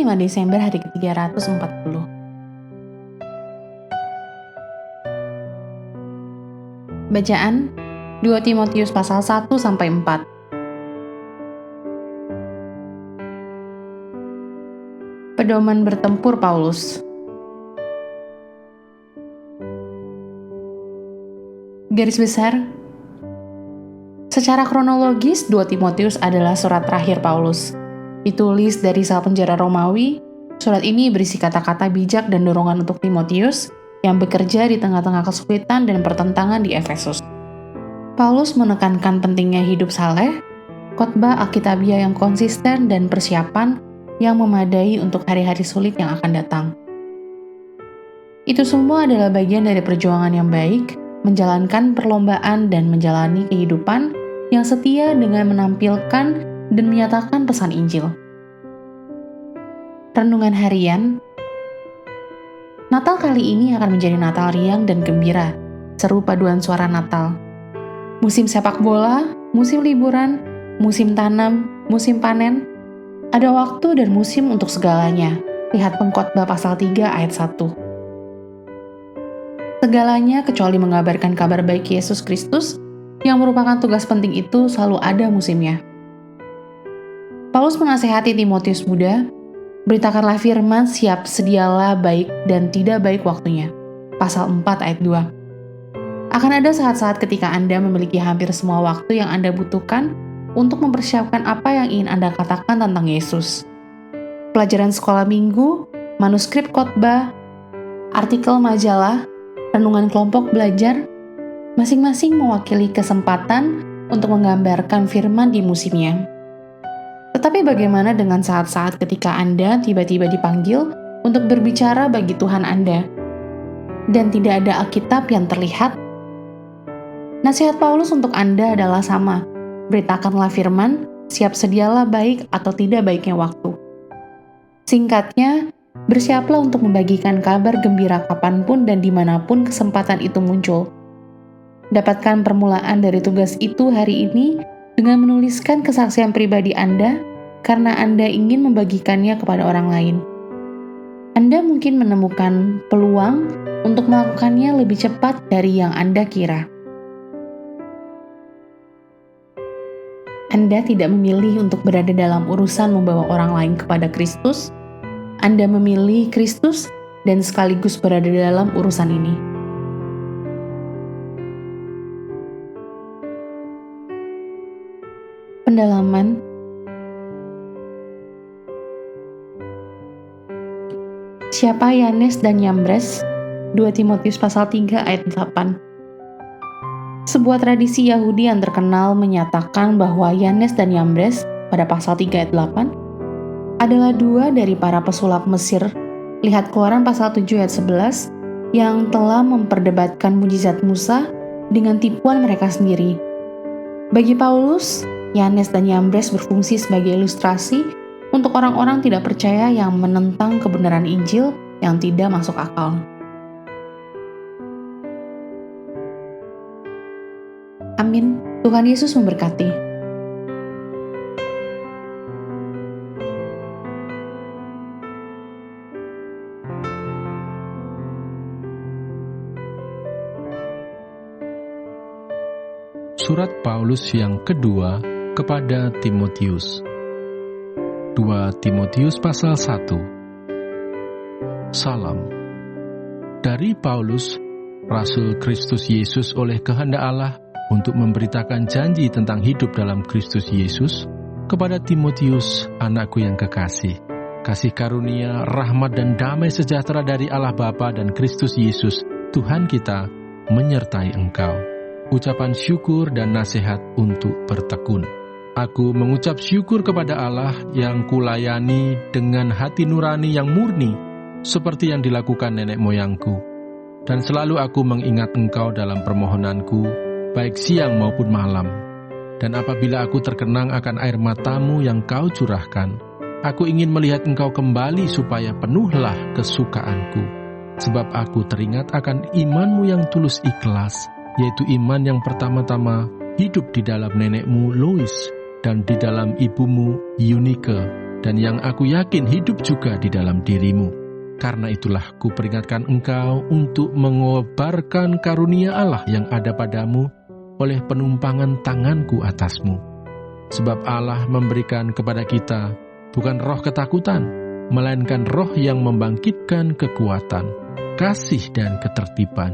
5 Desember hari ke-340. Bacaan 2 Timotius pasal 1-4. Pedoman bertempur Paulus. Garis besar, secara kronologis 2 Timotius adalah surat terakhir Paulus. Ditulis dari sel penjara Romawi, surat ini berisi kata-kata bijak dan dorongan untuk Timotius yang bekerja di tengah-tengah kesulitan dan pertentangan di Efesus. Paulus menekankan pentingnya hidup saleh, khotbah Alkitabiah yang konsisten, dan persiapan yang memadai untuk hari-hari sulit yang akan datang. Itu semua adalah bagian dari perjuangan yang baik, menjalankan perlombaan dan menjalani kehidupan yang setia dengan menampilkan dan menyatakan pesan Injil. Renungan harian. Natal kali ini akan menjadi Natal riang dan gembira, seru paduan suara Natal. Musim sepak bola, musim liburan, musim tanam, musim panen, ada waktu dan musim untuk segalanya. Lihat Pengkhotbah pasal 3 ayat 1. Segalanya kecuali mengabarkan kabar baik Yesus Kristus, yang merupakan tugas penting itu selalu ada musimnya. Paulus menasihati Timotius muda, beritakanlah firman, siap sedialah baik dan tidak baik waktunya. Pasal 4 ayat 2. Akan ada saat-saat ketika Anda memiliki hampir semua waktu yang Anda butuhkan untuk mempersiapkan apa yang ingin Anda katakan tentang Yesus. Pelajaran sekolah minggu, manuskrip khotbah, artikel majalah, renungan kelompok belajar, masing-masing mewakili kesempatan untuk menggambarkan firman di musimnya. Tetapi bagaimana dengan saat-saat ketika Anda tiba-tiba dipanggil untuk berbicara bagi Tuhan Anda, dan tidak ada Alkitab yang terlihat? Nasihat Paulus untuk Anda adalah sama. Beritakanlah firman, siap sedialah baik atau tidak baiknya waktu. Singkatnya, bersiaplah untuk membagikan kabar gembira kapanpun dan dimanapun kesempatan itu muncul. Dapatkan permulaan dari tugas itu hari ini dengan menuliskan kesaksian pribadi Anda karena Anda ingin membagikannya kepada orang lain. Anda mungkin menemukan peluang untuk melakukannya lebih cepat dari yang Anda kira. Anda tidak memilih untuk berada dalam urusan membawa orang lain kepada Kristus. Anda memilih Kristus dan sekaligus berada dalam urusan ini. Pendalaman. Siapa Yanes dan Yambres? 2 Timotius pasal 3 ayat 8. Sebuah tradisi Yahudi yang terkenal menyatakan bahwa Yanes dan Yambres pada pasal 3 ayat 8 adalah dua dari para pesulap Mesir. Lihat Keluaran pasal 7 ayat 11 yang telah memperdebatkan mujizat Musa dengan tipuan mereka sendiri. Bagi Paulus, Yanes dan Yambres berfungsi sebagai ilustrasi untuk orang-orang tidak percaya yang menentang kebenaran Injil yang tidak masuk akal. Amin. Tuhan Yesus memberkati. Surat Paulus yang kedua kepada Timotius. 2 Timotius pasal 1. Salam. Dari Paulus, Rasul Kristus Yesus oleh kehendak Allah, untuk memberitakan janji tentang hidup dalam Kristus Yesus kepada Timotius, anakku yang kekasih. Kasih karunia, rahmat dan damai sejahtera dari Allah Bapa dan Kristus Yesus, Tuhan kita, menyertai engkau. Ucapan syukur dan nasihat untuk bertekun. Aku mengucap syukur kepada Allah yang kulayani dengan hati nurani yang murni, seperti yang dilakukan nenek moyangku. Dan selalu aku mengingat engkau dalam permohonanku, baik siang maupun malam. Dan apabila aku terkenang akan air matamu yang kau curahkan, aku ingin melihat engkau kembali supaya penuhlah kesukaanku. Sebab aku teringat akan imanmu yang tulus ikhlas, yaitu iman yang pertama-tama hidup di dalam nenekmu Lois dan di dalam ibumu Eunike, dan yang aku yakin hidup juga di dalam dirimu. Karena itulah kuperingatkan engkau untuk mengobarkan karunia Allah yang ada padamu oleh penumpangan tanganku atasmu. Sebab Allah memberikan kepada kita bukan roh ketakutan, melainkan roh yang membangkitkan kekuatan, kasih dan ketertiban.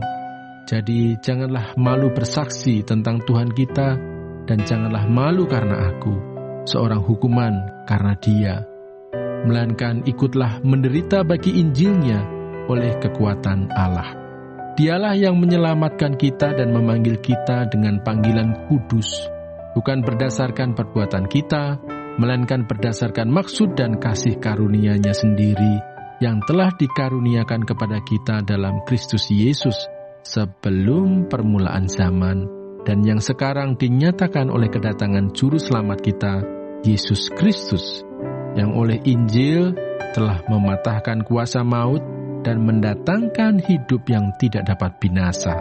Jadi janganlah malu bersaksi tentang Tuhan kita, dan janganlah malu karena aku, seorang hukuman karena Dia. Melainkan ikutlah menderita bagi Injilnya oleh kekuatan Allah. Dialah yang menyelamatkan kita dan memanggil kita dengan panggilan kudus, bukan berdasarkan perbuatan kita, melainkan berdasarkan maksud dan kasih karunia-Nya sendiri yang telah dikaruniakan kepada kita dalam Kristus Yesus sebelum permulaan zaman, dan yang sekarang dinyatakan oleh kedatangan Juru Selamat kita, Yesus Kristus, yang oleh Injil telah mematahkan kuasa maut dan mendatangkan hidup yang tidak dapat binasa.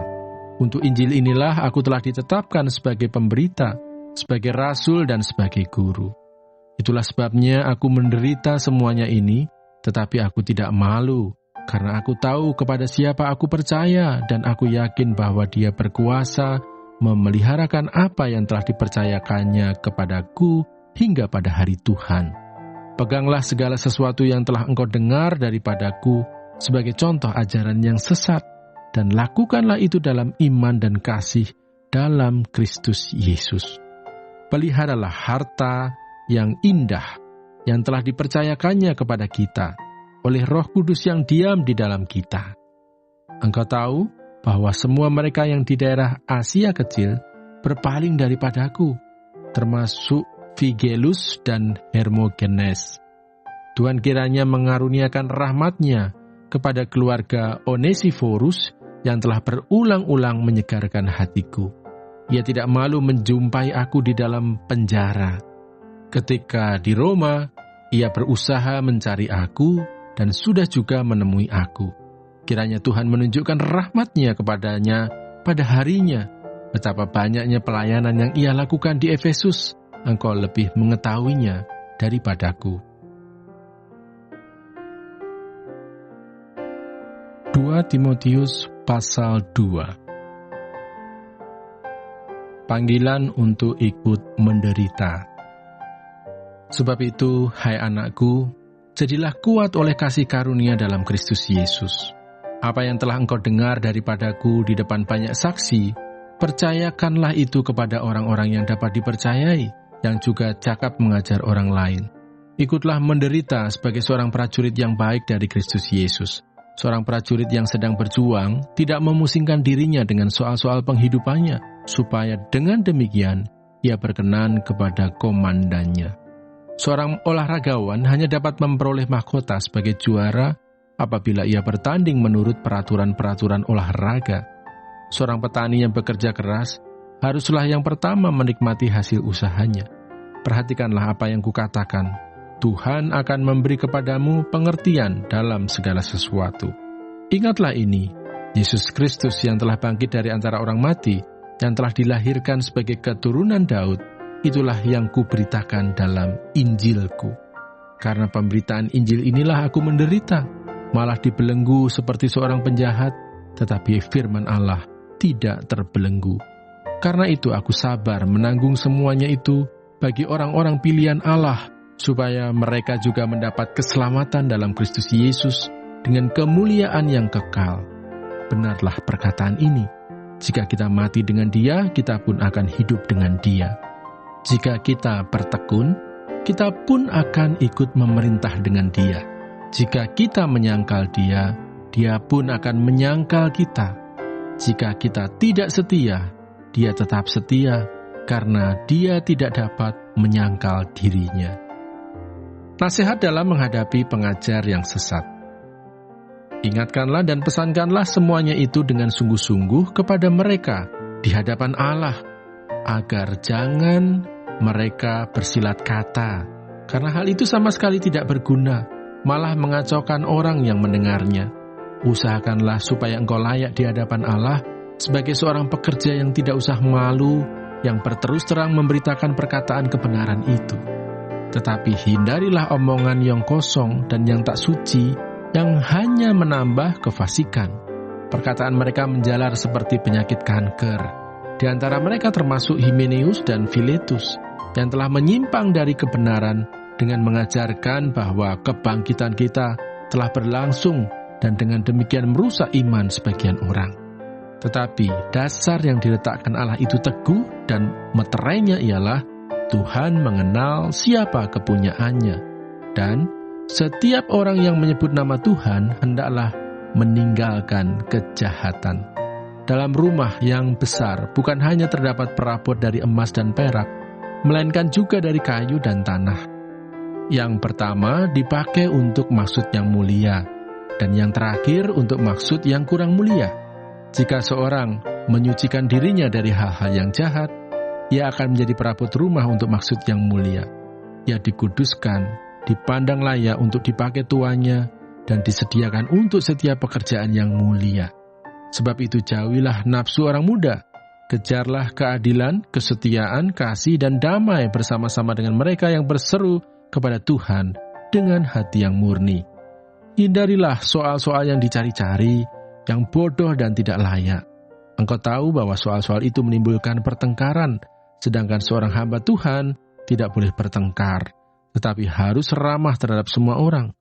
Untuk Injil inilah aku telah ditetapkan sebagai pemberita, sebagai rasul dan sebagai guru. Itulah sebabnya aku menderita semuanya ini, tetapi aku tidak malu, karena aku tahu kepada siapa aku percaya, dan aku yakin bahwa Dia berkuasa memeliharakan apa yang telah dipercayakannya kepadaku hingga pada hari Tuhan. Peganglah segala sesuatu yang telah engkau dengar daripadaku sebagai contoh ajaran yang sesat, dan lakukanlah itu dalam iman dan kasih dalam Kristus Yesus. Peliharalah harta yang indah yang telah dipercayakannya kepada kita oleh Roh Kudus yang diam di dalam kita. Engkau tahu bahwa semua mereka yang di daerah Asia Kecil berpaling daripadaku, termasuk Figelus dan Hermogenes. Tuhan kiranya mengaruniakan rahmat-Nya kepada keluarga Onesiforus yang telah berulang-ulang menyegarkan hatiku. Ia tidak malu menjumpai aku di dalam penjara. Ketika di Roma, ia berusaha mencari aku dan sudah juga menemui aku. Kiranya Tuhan menunjukkan rahmat-Nya kepadanya pada harinya. Betapa banyaknya pelayanan yang ia lakukan di Efesus, engkau lebih mengetahuinya daripadaku. 2 Timotius pasal 2. Panggilan untuk ikut menderita. Sebab itu, hai anakku, jadilah kuat oleh kasih karunia dalam Kristus Yesus. Apa yang telah engkau dengar daripadaku di depan banyak saksi, percayakanlah itu kepada orang-orang yang dapat dipercayai, yang juga cakap mengajar orang lain. Ikutlah menderita sebagai seorang prajurit yang baik dari Kristus Yesus. Seorang prajurit yang sedang berjuang tidak memusingkan dirinya dengan soal-soal penghidupannya, supaya dengan demikian ia berkenan kepada komandannya. Seorang olahragawan hanya dapat memperoleh mahkota sebagai juara apabila ia bertanding menurut peraturan-peraturan olahraga. Seorang petani yang bekerja keras haruslah yang pertama menikmati hasil usahanya. Perhatikanlah apa yang kukatakan. Tuhan akan memberi kepadamu pengertian dalam segala sesuatu. Ingatlah ini, Yesus Kristus yang telah bangkit dari antara orang mati, yang telah dilahirkan sebagai keturunan Daud, itulah yang kuberitakan dalam Injilku. Karena pemberitaan Injil inilah aku menderita, malah dibelenggu seperti seorang penjahat, tetapi firman Allah tidak terbelenggu. Karena itu aku sabar menanggung semuanya itu bagi orang-orang pilihan Allah, supaya mereka juga mendapat keselamatan dalam Kristus Yesus dengan kemuliaan yang kekal. Benarlah perkataan ini, jika kita mati dengan Dia, kita pun akan hidup dengan Dia. Jika kita bertekun, kita pun akan ikut memerintah dengan Dia. Jika kita menyangkal Dia, Dia pun akan menyangkal kita. Jika kita tidak setia, Dia tetap setia, karena Dia tidak dapat menyangkal dirinya. Nasihat dalam menghadapi pengajar yang sesat. Ingatkanlah dan pesankanlah semuanya itu dengan sungguh-sungguh kepada mereka di hadapan Allah, agar jangan mereka bersilat kata, karena hal itu sama sekali tidak berguna, malah mengacaukan orang yang mendengarnya. Usahakanlah supaya engkau layak di hadapan Allah sebagai seorang pekerja yang tidak usah malu, yang berterus terang memberitakan perkataan kebenaran itu. Tetapi hindarilah omongan yang kosong dan yang tak suci, yang hanya menambah kefasikan. Perkataan mereka menjalar seperti penyakit kanker. Di antara mereka termasuk Himeneus dan Filetus, yang telah menyimpang dari kebenaran dengan mengajarkan bahwa kebangkitan kita telah berlangsung dan dengan demikian merusak iman sebagian orang. Tetapi dasar yang diletakkan Allah itu teguh dan meterainya ialah Tuhan mengenal siapa kepunyaannya, dan setiap orang yang menyebut nama Tuhan hendaklah meninggalkan kejahatan. Dalam rumah yang besar bukan hanya terdapat perabot dari emas dan perak, melainkan juga dari kayu dan tanah. Yang pertama dipakai untuk maksud yang mulia, dan yang terakhir untuk maksud yang kurang mulia. Jika seorang menyucikan dirinya dari hal-hal yang jahat, ia akan menjadi perabot rumah untuk maksud yang mulia. Ia dikuduskan, dipandang layak untuk dipakai tuannya, dan disediakan untuk setiap pekerjaan yang mulia. Sebab itu jauhilah nafsu orang muda, kejarlah keadilan, kesetiaan, kasih, dan damai bersama-sama dengan mereka yang berseru kepada Tuhan dengan hati yang murni. Hindarilah soal-soal yang dicari-cari, yang bodoh dan tidak layak. Engkau tahu bahwa soal-soal itu menimbulkan pertengkaran, sedangkan seorang hamba Tuhan tidak boleh bertengkar, tetapi harus ramah terhadap semua orang.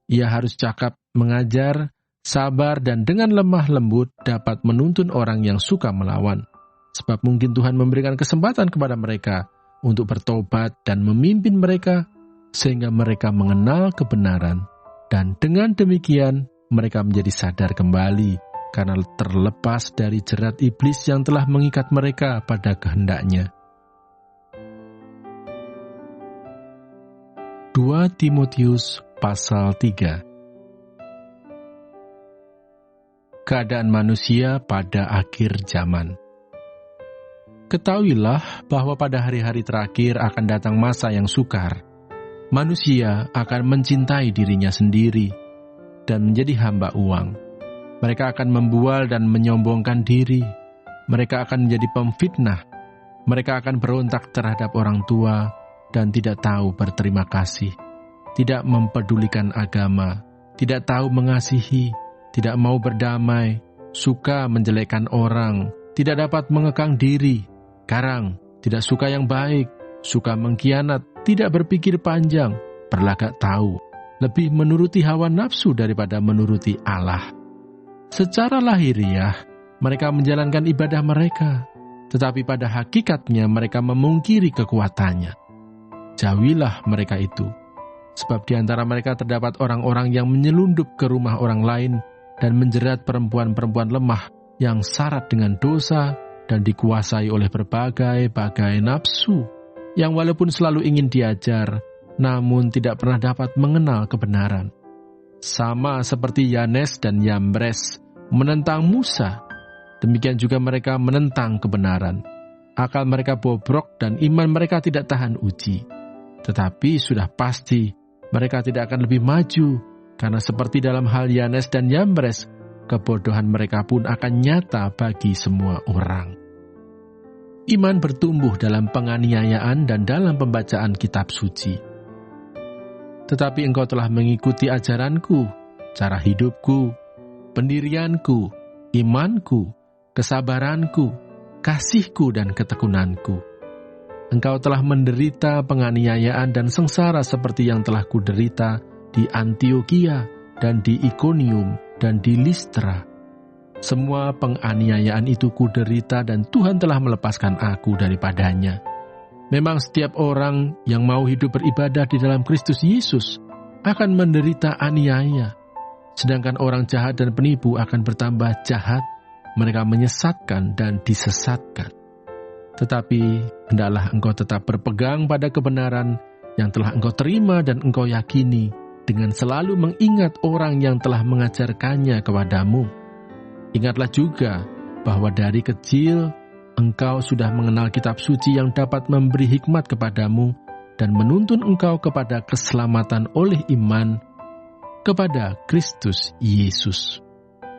Ia harus cakap, mengajar, sabar, dan dengan lemah lembut dapat menuntun orang yang suka melawan. Sebab mungkin Tuhan memberikan kesempatan kepada mereka untuk bertobat dan memimpin mereka, sehingga mereka mengenal kebenaran. Dan dengan demikian, mereka menjadi sadar kembali, karena terlepas dari jerat iblis yang telah mengikat mereka pada kehendaknya. 2 Timotius pasal 3. Keadaan manusia pada akhir zaman. Ketahuilah bahwa pada hari-hari terakhir akan datang masa yang sukar. Manusia akan mencintai dirinya sendiri dan menjadi hamba uang. Mereka akan membual dan menyombongkan diri. Mereka akan menjadi pemfitnah. Mereka akan berontak terhadap orang tua dan tidak tahu berterima kasih, tidak mempedulikan agama, tidak tahu mengasihi, tidak mau berdamai, suka menjelekkan orang, tidak dapat mengekang diri, garang, tidak suka yang baik, suka mengkhianat, tidak berpikir panjang, berlagak tahu, lebih menuruti hawa nafsu daripada menuruti Allah. Secara lahiriah, mereka menjalankan ibadah mereka, tetapi pada hakikatnya mereka memungkiri kekuatannya. Jauhilah mereka itu, sebab di antara mereka terdapat orang-orang yang menyelundup ke rumah orang lain dan menjerat perempuan-perempuan lemah yang syarat dengan dosa dan dikuasai oleh berbagai-bagai nafsu, yang walaupun selalu ingin diajar, namun tidak pernah dapat mengenal kebenaran. Sama seperti Yanes dan Yambres menentang Musa, demikian juga mereka menentang kebenaran. Akal mereka bobrok dan iman mereka tidak tahan uji. Tetapi sudah pasti mereka tidak akan lebih maju, karena seperti dalam hal Yanes dan Yambres, kebodohan mereka pun akan nyata bagi semua orang. Iman bertumbuh dalam penganiayaan dan dalam pembacaan kitab suci. Tetapi engkau telah mengikuti ajaranku, cara hidupku, pendirianku, imanku, kesabaranku, kasihku, dan ketekunanku. Engkau telah menderita penganiayaan dan sengsara seperti yang telah kuderita di Antiokhia dan di Ikonium dan di Listra. Semua penganiayaan itu kuderita dan Tuhan telah melepaskan aku daripadanya. Memang setiap orang yang mau hidup beribadah di dalam Kristus Yesus akan menderita aniaya. Sedangkan orang jahat dan penipu akan bertambah jahat, mereka menyesatkan dan disesatkan. Tetapi hendaklah engkau tetap berpegang pada kebenaran yang telah engkau terima dan engkau yakini, dengan selalu mengingat orang yang telah mengajarkannya kepadamu. Ingatlah juga bahwa dari kecil engkau sudah mengenal kitab suci yang dapat memberi hikmat kepadamu dan menuntun engkau kepada keselamatan oleh iman kepada Kristus Yesus.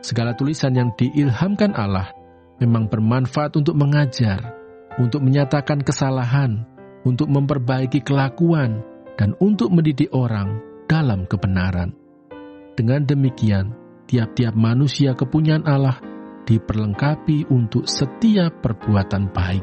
Segala tulisan yang diilhamkan Allah memang bermanfaat untuk mengajar, untuk menyatakan kesalahan, untuk memperbaiki kelakuan, dan untuk mendidik orang dalam kebenaran. Dengan demikian, tiap-tiap manusia kepunyaan Allah diperlengkapi untuk setiap perbuatan baik.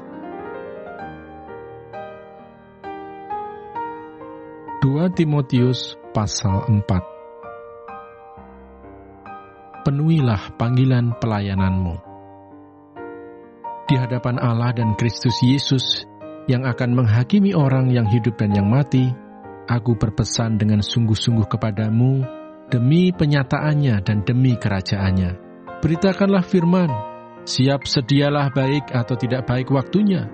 2 Timotius pasal 4. Penuhilah panggilan pelayananmu. Di hadapan Allah dan Kristus Yesus yang akan menghakimi orang yang hidup dan yang mati, aku berpesan dengan sungguh-sungguh kepadamu demi penyataannya dan demi kerajaannya. Beritakanlah firman, siap sedialah baik atau tidak baik waktunya.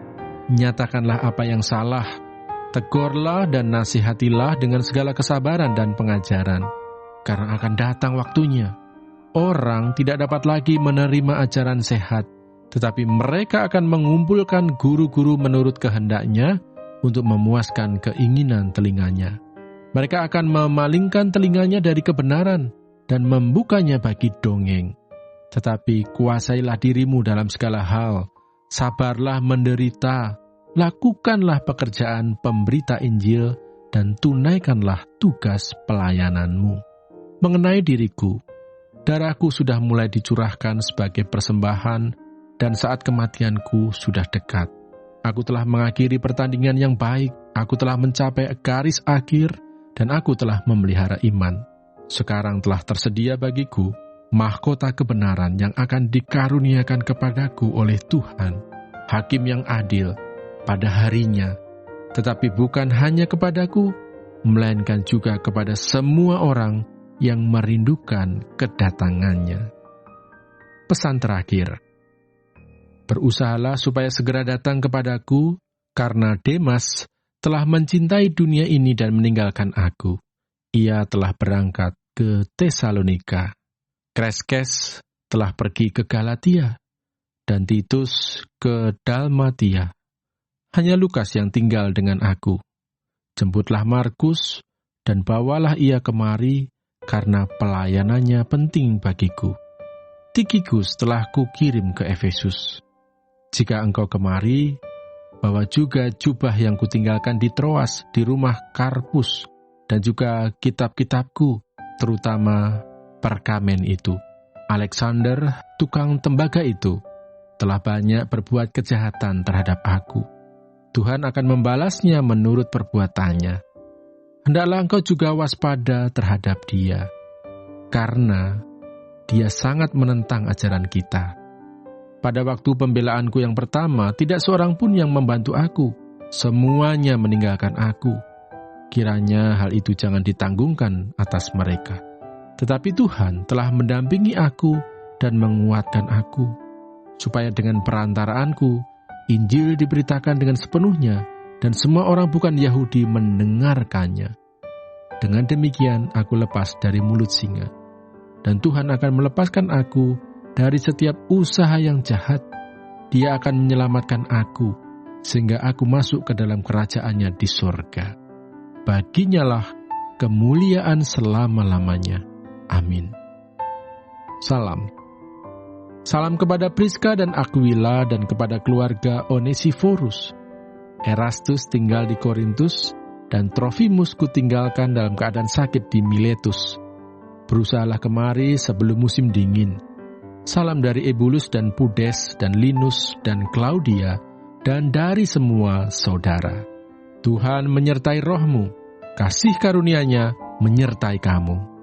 Nyatakanlah apa yang salah, tegurlah dan nasihatilah dengan segala kesabaran dan pengajaran, karena akan datang waktunya. Orang tidak dapat lagi menerima ajaran sehat, tetapi mereka akan mengumpulkan guru-guru menurut kehendaknya untuk memuaskan keinginan telinganya. Mereka akan memalingkan telinganya dari kebenaran dan membukanya bagi dongeng. Tetapi kuasailah dirimu dalam segala hal, sabarlah menderita, lakukanlah pekerjaan pemberita Injil, dan tunaikanlah tugas pelayananmu. Mengenai diriku, darahku sudah mulai dicurahkan sebagai persembahan, dan saat kematianku sudah dekat. Aku telah mengakhiri pertandingan yang baik, aku telah mencapai garis akhir, dan aku telah memelihara iman. Sekarang telah tersedia bagiku mahkota kebenaran yang akan dikaruniakan kepadaku oleh Tuhan, Hakim yang adil, pada harinya, tetapi bukan hanya kepadaku, melainkan juga kepada semua orang yang merindukan kedatangannya. Pesan terakhir, berusahalah supaya segera datang kepadaku, karena Demas telah mencintai dunia ini dan meninggalkan aku. Ia telah berangkat ke Tesalonika. Kreskes telah pergi ke Galatia, dan Titus ke Dalmatia. Hanya Lukas yang tinggal dengan aku. Jemputlah Markus, dan bawalah ia kemari, karena pelayanannya penting bagiku. Tikhikus telah kukirim ke Efesus. Jika engkau kemari, bawa juga jubah yang kutinggalkan di Troas di rumah Karpus, dan juga kitab-kitabku, terutama perkamen itu. Alexander, tukang tembaga itu, telah banyak berbuat kejahatan terhadap aku. Tuhan akan membalasnya menurut perbuatannya. Hendaklah engkau juga waspada terhadap dia, karena dia sangat menentang ajaran kita. Pada waktu pembelaanku yang pertama, tidak seorang pun yang membantu aku. Semuanya meninggalkan aku. Kiranya hal itu jangan ditanggungkan atas mereka. Tetapi Tuhan telah mendampingi aku dan menguatkan aku, supaya dengan perantaraanku, Injil diberitakan dengan sepenuhnya, dan semua orang bukan Yahudi mendengarkannya. Dengan demikian, aku lepas dari mulut singa. Dan Tuhan akan melepaskan aku dari setiap usaha yang jahat. Dia akan menyelamatkan aku, sehingga aku masuk ke dalam kerajaan-Nya di sorga. Baginyalah kemuliaan selama-lamanya. Amin. Salam. Salam kepada Priska dan Aquila dan kepada keluarga Onesiforus. Erastus tinggal di Korintus, dan Trofimus kutinggalkan dalam keadaan sakit di Miletus. Berusahalah kemari sebelum musim dingin. Salam dari Ebulus dan Pudes dan Linus dan Claudia, dan dari semua saudara. Tuhan menyertai rohmu, kasih karunia-Nya menyertai kamu.